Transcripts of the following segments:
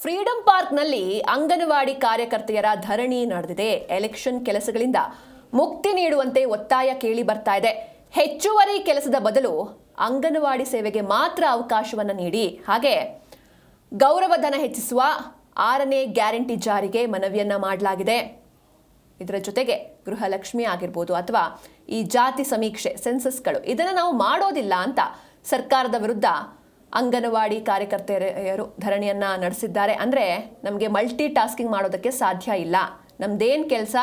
Freedom ಪಾರ್ಕ್ನಲ್ಲಿ ಅಂಗನವಾಡಿ ಕಾರ್ಯಕರ್ತೆಯರ ಧರಣಿ ನಡೆದಿದೆ. ಎಲೆಕ್ಷನ್ ಕೆಲಸಗಳಿಂದ ಮುಕ್ತಿ ನೀಡುವಂತೆ ಒತ್ತಾಯ ಕೇಳಿ ಬರ್ತಾ ಇದೆ. ಹೆಚ್ಚುವರಿ ಕೆಲಸದ ಬದಲು ಅಂಗನವಾಡಿ ಸೇವೆಗೆ ಮಾತ್ರ ಅವಕಾಶವನ್ನು ನೀಡಿ, ಹಾಗೆ ಗೌರವಧನ ಹೆಚ್ಚಿಸುವ 6ನೇ ಗ್ಯಾರಂಟಿ ಜಾರಿಗೆ ಮನವಿಯನ್ನ ಮಾಡಲಾಗಿದೆ. ಇದರ ಜೊತೆಗೆ ಗೃಹಲಕ್ಷ್ಮಿ ಆಗಿರ್ಬೋದು ಅಥವಾ ಈ ಜಾತಿ ಸಮೀಕ್ಷೆ ಸೆನ್ಸಸ್ಗಳು ಇದನ್ನು ನಾವು ಮಾಡೋದಿಲ್ಲ ಅಂತ ಸರ್ಕಾರದ ವಿರುದ್ಧ ಅಂಗನವಾಡಿ ಕಾರ್ಯಕರ್ತೆಯರು ಧರಣಿಯನ್ನ ನಡೆಸಿದ್ದಾರೆ. ಅಂದರೆ ನಮಗೆ ಮಲ್ಟಿ ಟಾಸ್ಕಿಂಗ್ ಮಾಡೋದಕ್ಕೆ ಸಾಧ್ಯ ಇಲ್ಲ, ನಮ್ದೇನು ಕೆಲಸ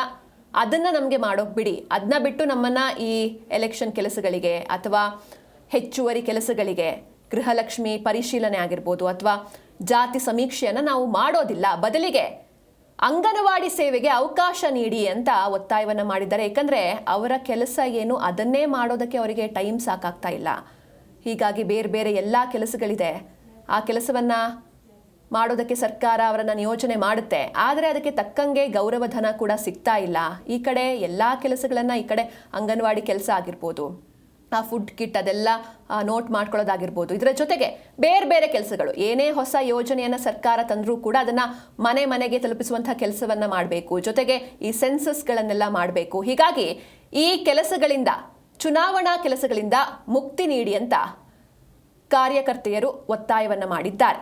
ಅದನ್ನು ನಮಗೆ ಮಾಡೋಕೆ ಬಿಡಿ, ಅದನ್ನ ಬಿಟ್ಟು ನಮ್ಮನ್ನು ಈ ಎಲೆಕ್ಷನ್ ಕೆಲಸಗಳಿಗೆ ಅಥವಾ ಹೆಚ್ಚುವರಿ ಕೆಲಸಗಳಿಗೆ ಗೃಹಲಕ್ಷ್ಮಿ ಪರಿಶೀಲನೆ ಆಗಿರ್ಬೋದು ಅಥವಾ ಜಾತಿ ಸಮೀಕ್ಷೆಯನ್ನು ನಾವು ಮಾಡೋದಿಲ್ಲ, ಬದಲಿಗೆ ಅಂಗನವಾಡಿ ಸೇವೆಗೆ ಅವಕಾಶ ನೀಡಿ ಅಂತ ಒತ್ತಾಯವನ್ನು ಮಾಡಿದ್ದಾರೆ. ಯಾಕಂದರೆ ಅವರ ಕೆಲಸ ಏನು ಅದನ್ನೇ ಮಾಡೋದಕ್ಕೆ ಅವರಿಗೆ ಟೈಮ್ ಸಾಕಾಗ್ತಾ ಇಲ್ಲ. ಹೀಗಾಗಿ ಬೇರೆ ಬೇರೆ ಎಲ್ಲ ಕೆಲಸಗಳಿದೆ, ಆ ಕೆಲಸವನ್ನು ಮಾಡೋದಕ್ಕೆ ಸರ್ಕಾರ ಅವರನ್ನು ನಿಯೋಜನೆ ಮಾಡುತ್ತೆ, ಆದರೆ ಅದಕ್ಕೆ ತಕ್ಕಂಗೆ ಗೌರವಧನ ಕೂಡ ಸಿಗ್ತಾ ಇಲ್ಲ. ಈ ಕಡೆ ಎಲ್ಲ ಕೆಲಸಗಳನ್ನು, ಈ ಕಡೆ ಅಂಗನವಾಡಿ ಕೆಲಸ ಆಗಿರ್ಬೋದು, ಆ ಫುಡ್ ಕಿಟ್ ಅದೆಲ್ಲ ನೋಟ್ ಮಾಡ್ಕೊಳ್ಳೋದಾಗಿರ್ಬೋದು, ಇದರ ಜೊತೆಗೆ ಬೇರೆ ಬೇರೆ ಕೆಲಸಗಳು, ಏನೇ ಹೊಸ ಯೋಜನೆಯನ್ನು ಸರ್ಕಾರ ತಂದರೂ ಕೂಡ ಅದನ್ನು ಮನೆ ಮನೆಗೆ ತಲುಪಿಸುವಂಥ ಕೆಲಸವನ್ನು ಮಾಡಬೇಕು, ಜೊತೆಗೆ ಈ ಸೆನ್ಸಸ್ಗಳನ್ನೆಲ್ಲ ಮಾಡಬೇಕು. ಹೀಗಾಗಿ ಈ ಕೆಲಸಗಳಿಂದ, ಚುನಾವಣಾ ಕೆಲಸಗಳಿಂದ ಮುಕ್ತಿ ನೀಡಿ ಅಂತ ಕಾರ್ಯಕರ್ತೆಯರು ಒತ್ತಾಯವನ್ನು ಮಾಡಿದ್ದಾರೆ.